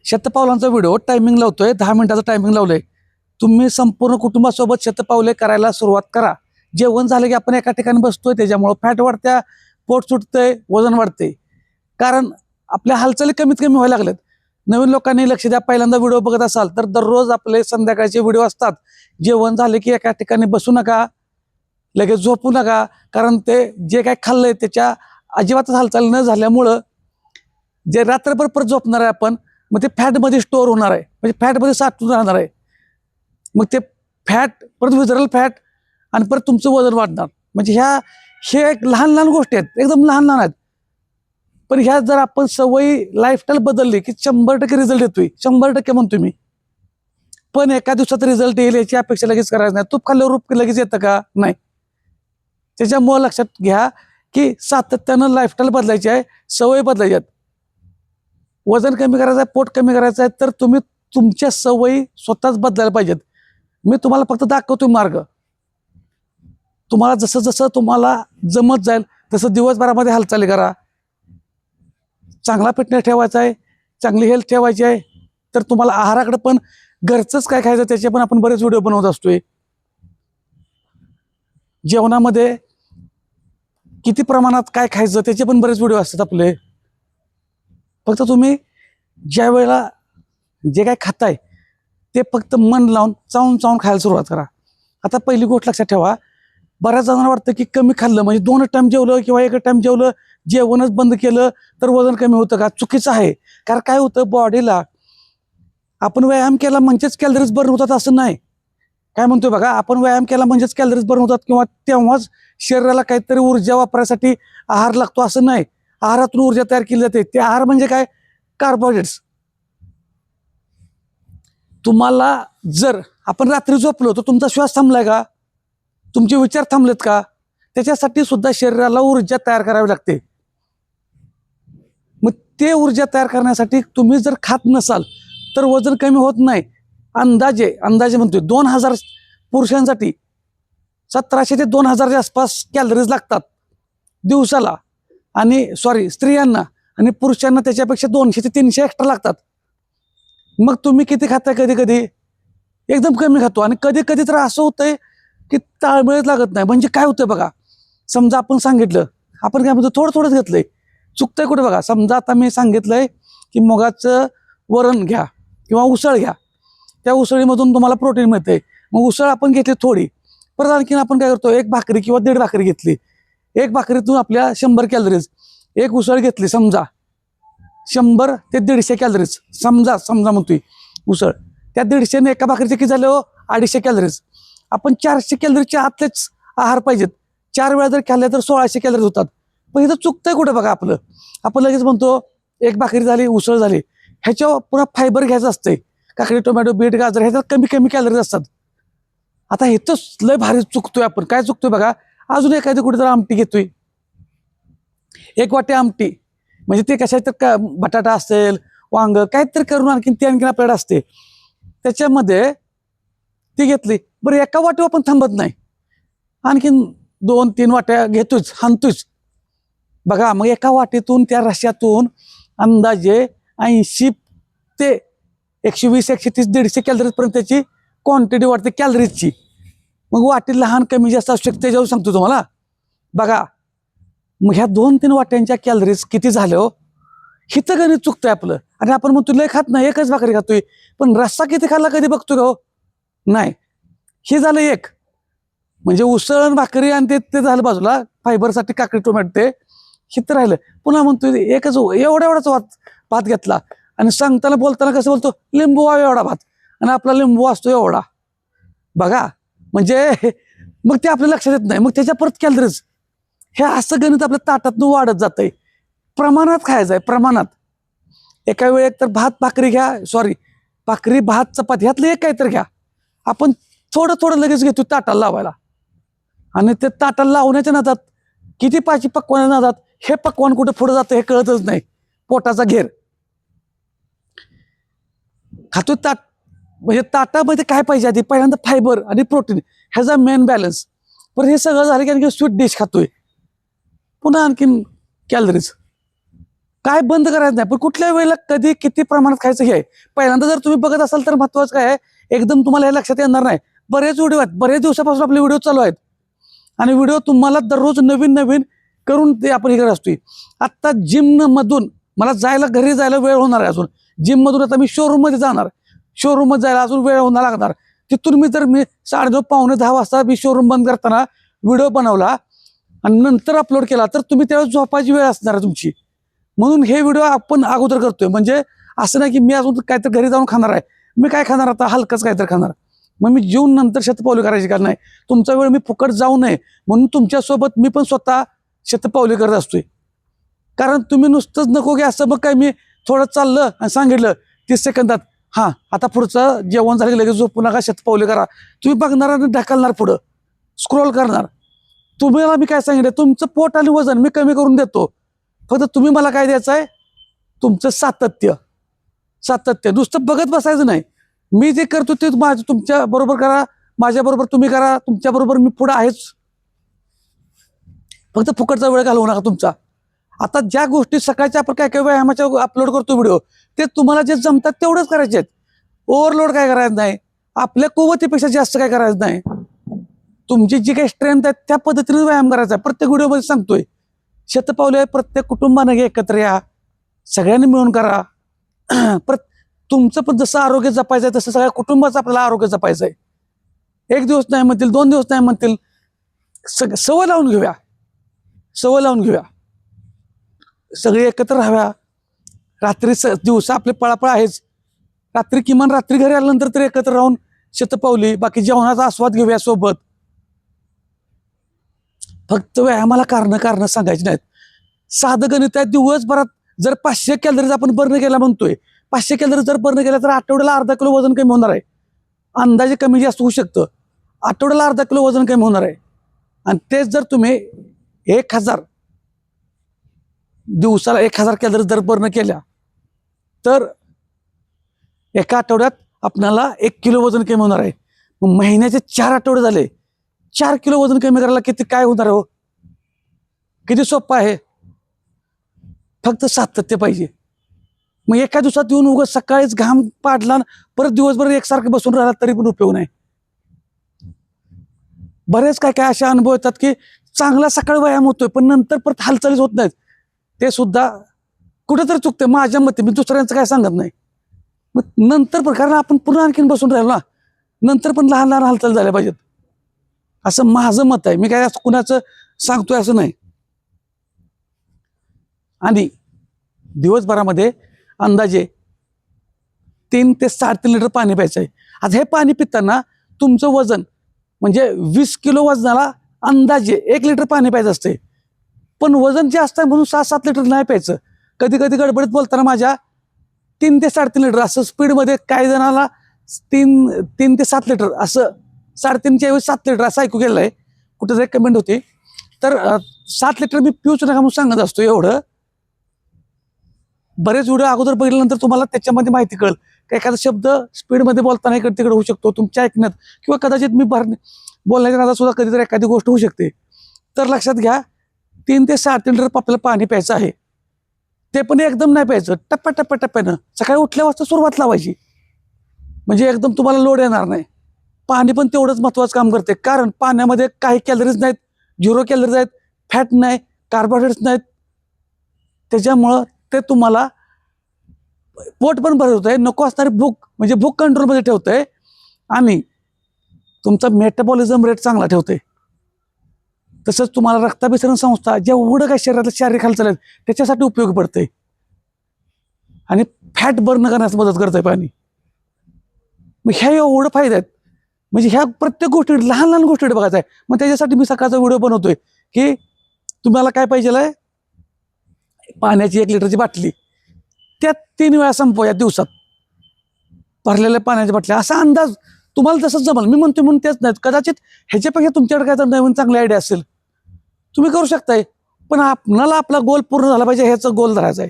शतपावलांचा video timing लावतोय, 10 मिनिटाचा timing लावलंय. तुम्ही संपूर्ण कुटुंबासोबत शतपावले करायला सुरुवात करा. जेवण झालं की आपण एका ठिकाणी बसतोय, त्याच्यामुळं फॅट वाढत्या, पोट सुटतंय, वजन वाढते. कारण आपल्या हालचाली कमीत कमी व्हायला लागल्यात. नवीन लोकांनी लक्ष द्या, पहिल्यांदा व्हिडिओ बघत असाल तर दररोज आपले संध्याकाळचे व्हिडिओ असतात. जेवण झाले की एका ठिकाणी बसू नका, लगेच झोपू नका. कारण ते जे काय खाल्लंय त्याच्या अजिबातच हालचाल न झाल्यामुळं जे रात्रभर परत झोपणार आहे आपण, मग ते फॅटमध्ये स्टोअर होणार आहे, म्हणजे फॅटमध्ये साठून राहणार आहे. मग ते फॅट परत विझरल फॅट आणि परत तुमचं वजन वाढणार. म्हणजे हे एक लहान लहान गोष्टी आहेत, एकदम लहान लहान आहेत. पण ह्या जर आपण सवयी लाईफस्टाईल बदलली की 100% रिझल्ट येतोय, 100% म्हणतोय मी. पण एका दिवसात रिझल्ट येईल याची अपेक्षा लगेच करायचं नाही. तूप खाल्ल्यावर रूप लगेच येतं का? नाही. त्याच्यामुळे लक्षात घ्या की सातत्यानं लाईफस्टाईल बदलायची आहे, सवय बदलायची आहेत. वजन कमी करायचं आहे, पोट कमी करायचं आहे, तर तुम्ही तुमच्या सवयी स्वतःच बदलायला पाहिजेत. मी तुम्हाला फक्त दाखवतो मार्ग. तुम्हाला जसं जसं तुम्हाला जमत जाईल तसं दिवसभरामध्ये हालचाली करा. चांगला फिटनेस ठेवायचा आहे, चांगली हेल्थ ठेवायची आहे, तर तुम्हाला आहाराकडे पण घरचंच काय खायचं त्याचे पण आपण बरेच व्हिडिओ बनवत असतोय. जेवणामध्ये किती प्रमाणात काय खायचं त्याचे पण बरेच व्हिडिओ असतात आपले. फक्त तुम्ही ज्या वेळेला जे काय खाताय ते फक्त मन लावून चावून चावून खायला सुरुवात करा. आता पहिली गोष्ट लक्षात ठेवा, बऱ्याच जणांना वाटतं की कमी खाल्लं म्हणजे 2 टाइम जेवलं किंवा 1 टाइम जेवलं, जेवणच बंद केलं तर वजन कमी होतं का? चुकीचं आहे. कारण काय होतं, बॉडीला आपण व्यायाम केला म्हणजेच कॅलरीज बर्न होतात असं नाही. काय म्हणतोय बघा, आपण व्यायाम केला म्हणजेच कॅलरीज बर्न होतात किंवा तेव्हाच शरीराला काहीतरी ऊर्जा वापरायसाठी आहार लागतो असं नाही. आहारातून ऊर्जा तयार केली जाते. ते आहार म्हणजे काय? कार्बोहायड्रेट्स. तुम्हाला जर आपण रात्री झोपलो तर तुमचा श्वास थांबलाय का? तुमचे विचार थांबलेत का? त्याच्यासाठी सुद्धा शरीराला ऊर्जा तयार करावी लागते. मग ते ऊर्जा तयार करण्यासाठी तुम्ही जर खात नसाल तर वजन कमी होत नाही. अंदाजे म्हणतोय 2000 पुरुषांसाठी 1700 ते 2000च्या आसपास कॅलरीज लागतात दिवसाला, आणि स्त्रियांना आणि पुरुषांना त्याच्यापेक्षा 200 ते 300 एक्स्ट्रा लागतात. मग तुम्ही किती खाताय? कधी कधी एकदम कमी खातो, आणि कधी कधी तर असं होतंय की ताळमेळच लागत नाही. म्हणजे काय होतंय बघा, समजा आपण सांगितलं, आपण काय म्हणतो थोडं थोडंच घेतलंय, चुकतंय कुठे बघा. समजा आता मी सांगितलंय की मुगाचं वरण घ्या किंवा उसळ घ्या, त्या उसळीमधून तुम्हाला प्रोटीन मिळतंय. मग उसळ आपण घेतली थोडी, परत आणखीन आपण काय करतो, 1 भाकरी किंवा 1.5 भाकरी घेतली, 1 भाकरीतून आपल्या 100 कॅलरीज. 1 उसळ घेतली समजा, 100 ते 150 कॅलरीज समजा म्हणतोय उसळ, त्या 150 ने एका भाकरीचे किती झाले हो? 250 कॅलरीज. आपण 400 कॅलरीजच्या आतलेच आहार पाहिजेत. 4 वेळा जर खाल्ले तर 1600 कॅलरीज होतात. पण इथं चुकतंय कुठं बघा आपलं. आपण लगेच म्हणतो 1 भाकरी झाली, उसळ झाली, ह्याच्यावर पुन्हा फायबर घ्यायचं असतंय. काकडी, टोमॅटो, बीट, गाजर ह्याच्यात कमी कमी कॅलरीज असतात. आता इथंच लय भारी चुकतोय आपण. काय चुकतोय बघा, अजून एखादी कुठेतरी आमटी घेतोय, 1 वाटी आमटी, म्हणजे ते कशा तर बटाटा असेल, वांग काहीतरी करून आणखीन आपल्याकडे असते, त्याच्यामध्ये ती घेतली. बरं, एका वाटीवर आपण थांबत नाही, आणखीन 2-3 वाट्या घेतोच, हाणतोच. बघा, मग एका वाटीतून त्या रश्यातून अंदाजे 80 ते 120, 130, 150 कॅलरीज पर्यंत त्याची क्वांटिटी वाढते कॅलरीजची. मग वाटी लहान कमी जास्त असू शकते, त्याच्यावर सांगतो तुम्हाला. बघा, मग ह्या 2-3 वाट्यांच्या कॅलरीज किती झाल्या हो? हिथं गणित चुकतंय आपलं. आणि आपण म्हणतो लय खात नाही, 1च भाकरी खातोय, पण रस्सा किती खाल्ला कधी बघतोय का हो? नाही. हे झालं 1, म्हणजे उसळ भाकरी आणि ते झालं बाजूला, फायबरसाठी काकडी टोमॅटो ते हिथं राहिलं. पुन्हा म्हणतोय एकच एवढाच भात घेतला, आणि सांगताना बोलताना कसं बोलतो, लिंबू एवढा भात, आणि आपला लिंबू असतो एवढा. बघा, म्हणजे मग ते आपल्या लक्षात येत नाही. मग त्याच्या परत कॅलरीज, हे असं गणित आपल्या ताटातून वाढत जातंय. प्रमाणात खायचं आहे, प्रमाणात. एका वेळेत तर भाकरी घ्या, भाकरी भात चपाती ह्यातलं एक काहीतरी घ्या. आपण थोडं थोडं लगेच घेतो ताटाला लावायला, आणि ते ताटाला लावण्याच्या नादात किती पाची पक्वान नादात हे पक्वान कुठे पुढे जातं हे कळतच नाही. पोटाचा घेर खातो ताट, म्हणजे ताटामध्ये काय पाहिजे आधी? पहिल्यांदा फायबर आणि प्रोटीन, ह्याचा मेन बॅलन्स. पण हे सगळं झालं की आणखी स्वीट डिश खातोय, पुन्हा आणखीन कॅलरीज. काय बंद करायचं नाही, पण कुठल्या वेळेला कधी किती प्रमाणात खायचं हे आहे. पहिल्यांदा जर तुम्ही बघत असाल तर महत्वाचं काय आहे, एकदम तुम्हाला हे लक्षात येणार नाही. बरेच व्हिडिओ आहेत, बरेच दिवसापासून आपले व्हिडिओ चालू आहेत आणि व्हिडिओ तुम्हाला दररोज नवीन नवीन करून ते आपण हे करत असतोय. आता जिम मधून मला जायला, घरी जायला वेळ होणार आहे. अजून जिम मधून आता मी शोरूम मध्ये जाणार, शोरूम मध्ये जायला अजून वेळ होणार लागणार. तिथून मी 9:30 पावणे 10 वाजता मी शोरूम बंद करताना व्हिडिओ बनवला आणि नंतर अपलोड केला तर तुम्ही त्यावेळेस झोपायची वेळ असणार आहे तुमची. म्हणून हे व्हिडिओ आपण अगोदर करतोय. म्हणजे असं नाही की मी अजून काहीतरी घरी जाऊन खाणार आहे. मी काय खाणार आता, हलकंच काहीतरी खाणार. मग मी जेवून नंतर शतपावली करायची का नाही, तुमचा वेळ मी फुकट जाऊ नये म्हणून तुमच्यासोबत मी पण स्वतः शतपावली करत असतोय. कारण तुम्ही नुसतंच नको की असं मग काय मी थोडं चाललं आणि सांगितलं 30 सेकंदात हां आता पुढचं जेवण झालं लगेच झोपू नका, शतपावली करा. तुम्ही बघणार आणि ढकलणार, पुढं स्क्रोल करणार. तुम्हाला मी काय सांगितलं, तुमचं पोट आणि वजन मी कमी करून देतो. फक्त तुम्ही मला काय द्यायचं आहे, तुमचं सातत्य. सातत्य नुसतं बघत बसायचं नाही. मी जे करतो ते तुमच्या बरोबर करा, माझ्या बरोबर तुम्ही करा, तुमच्या बरोबर मी पुढे आहेच. फक्त फुकटचा वेळ घालवू नका तुमचा. आता ज्या गोष्टी सकाळच्या आपण काय काय व्यायामाच्या अपलोड करतो व्हिडिओ, ते तुम्हाला जे जमतात तेवढंच करायचे आहेत. ओव्हरलोड काय करायचं नाही, आपल्या कुवतीपेक्षा जास्त काय करायचं नाही. तुमची जी काही स्ट्रेंथ आहे त्या पद्धतीने व्यायाम करायचा आहे. प्रत्येक व्हिडिओमध्ये सांगतोय शतपावली प्रत्येक कुटुंबाने एकत्र या, सगळ्यांनी मिळून करा. तुमचं पण जसं आरोग्य जपायचं आहे तसं सगळ्या कुटुंबाचं आपल्याला आरोग्य जपायचं आहे. 1 दिवस नाही म्हणतील, 2 दिवस नाही म्हणतील, सवय लावून घेऊया, सवय लावून घेऊया. सगळे एकत्र राहाव्या. रात्री दिवसा आपले पळापळ आहेच, रात्री किमान रात्री घरी आल्यानंतर तरी एकत्र राहून शतपावली, बाकी जेवणाचा आस्वाद घेऊया सोबत. फक्त व्यायामाला कारण सांगायची नाहीत. साधं गणित आहे. दिवसभरात जर 500 कॅलरीज आपण बर्न केला म्हणतोय, 500 कॅलरीज जर बर्न केला तर आठवड्याला अर्धा किलो वजन कमी होणार आहे. अंदाजे कमी जास्त होऊ शकतं. आठवड्याला अर्धा किलो वजन कमी होणार आहे. आणि तेच जर तुम्ही 1000 दिवसाला 1000 कॅलरीज जर बर्न केल्या तर एका आठवड्यात आपल्याला 1 किलो वजन कमी होणार आहे. मग महिन्याचे 4 आठवडे झाले, 4 किलो वजन कमी करायला किती काय होणार आहे हो? किती सोपं आहे. फक्त सातत्य पाहिजे. मग एका दिवसात येऊन उगाच सकाळीच घाम पाडला परत दिवसभर एकसारखं बसून राहिला तरी पण उपयोग नाही. बरेच काय काय असे अनुभव येतात की चांगला सकाळी व्यायाम होतोय पण नंतर परत हालचालीच होत नाहीत. ते सुद्धा कुठेतरी चुकते माझ्या मते. मी दुसऱ्यांचं काय सांगत नाही. मग नंतर पण, कारण आपण पुन्हा आणखीन बसून राहिलो ना, नंतर पण लहान लहान हालचाल झाल्या पाहिजेत, असं माझं मत आहे. मी काय कुणाचं सांगतोय असं नाही. आणि दिवसभरामध्ये अंदाजे 3 ते 3.5 लिटर पाणी प्यायचं आहे. आता हे पाणी पिताना तुमचं वजन म्हणजे 20 किलो वजनाला अंदाजे 1 लिटर पाणी प्यायचं असते. पण वजन जास्त आहे म्हणून 6-7 लिटर नाही प्यायचं. कधी कधी गडबडीत बोलताना माझ्या 3 ते 3.5 लिटर असं स्पीडमध्ये काही जणाला 3 ते 7 लिटर असं 3.5च्या ऐवजी 7 लिटर असं ऐकू गेलं आहे. कुठं जरी कमेंट होती तर 7 लिटर मी पिऊच नका म्हणून सांगत असतो. एवढं बरेच व्हिडिओ अगोदर बघितल्यानंतर तुम्हाला त्याच्यामध्ये माहिती कळेल की एखादा शब्द स्पीडमध्ये बोलताना इकडे तिकडे होऊ शकतो तुमच्या ऐकण्यात, किंवा कदाचित मी बोलण्याच्या नादात सुद्धा कधीतरी एखादी गोष्ट होऊ शकते. तर लक्षात घ्या, 3 ते 7 लिटर आपल्याला पाणी प्यायचं आहे. ते पण एकदम नाही प्यायचं, टप्प्यानं सकाळी उठल्यापासून सुरुवात लावायची, म्हणजे एकदम तुम्हाला लोड येणार नाही. पाणी पण तेवढंच महत्वाचं काम करते, कारण पाण्यामध्ये काही कॅलरीज नाहीत, 0 कॅलरीज आहेत, फॅट नाही, कार्बोहायड्रेट्स नाहीत. त्याच्यामुळं ते तुम्हाला पोट पण भरत आहे, नको असणारी भूक म्हणजे भूक कंट्रोलमध्ये ठेवतंय आणि तुमचा मेटाबॉलिझम रेट चांगला ठेवतंय. तसंच तुम्हाला रक्ताभिसरण संस्था जेवढं काय शरीरातलं शारीरिक हालचाल आहेत त्याच्यासाठी उपयोगी पडतंय आणि फॅट बर्न करण्यास मदत करतंय पाणी. मग ह्या एवढं फायदे आहेत. म्हणजे ह्या प्रत्येक गोष्टी लहान लहान गोष्टी बघायचं आहे. मग त्याच्यासाठी मी सकाळचा व्हिडिओ बनवतोय की तुम्हाला काय पाहिजे आहे, पाण्याची 1 लिटरची बाटली, त्यात 3 वेळा संपवा या दिवसात, भरलेल्या पाण्याच्या बाटल्या. असा अंदाज तुम्हाला जसं जमल. मी म्हणतो म्हणून तेच नाहीत, कदाचित ह्याच्यापेक्षा तुमच्याकडे काय तर नवीन चांगली आयडिया असेल तुम्ही करू शकताय. पण आपल्याला आपला गोल पूर्ण झाला पाहिजे, ह्याचा गोल धरायचा आहे.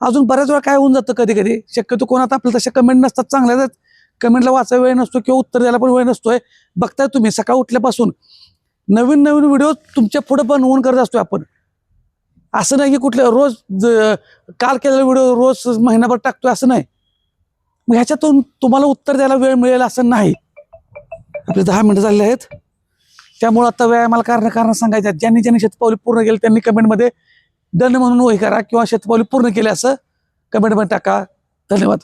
अजून बऱ्याच वेळा काय होऊन जातं, कधी कधी शक्यतो कोणात आपल्याला तशा कमेंट नसतात, चांगल्या कमेंटला वाचायला वेळ नसतो किंवा उत्तर द्यायला पण वेळ नसतोय. बघताय तुम्ही सकाळ उठल्यापासून नवीन नवीन व्हिडिओ तुमच्या पुढे बनवून करत असतोय आपण. असं नाही की कुठल्या रोज काल केलेला व्हिडिओ रोज महिनाभर टाकतोय असं नाही. मग ह्याच्यातून तुम्हाला उत्तर द्यायला वेळ मिळेल असं नाही. आपले 10 मिनिटं झालेले आहेत, त्यामुळे आता व्यायामाला कारण सांगायचे आहेत. ज्यांनी ज्यांनी शतपावली पूर्ण केली त्यांनी कमेंटमध्ये डन म्हणून वही करा किंवा शतपावली पूर्ण केली असं कमेंटमध्ये टाका. धन्यवाद.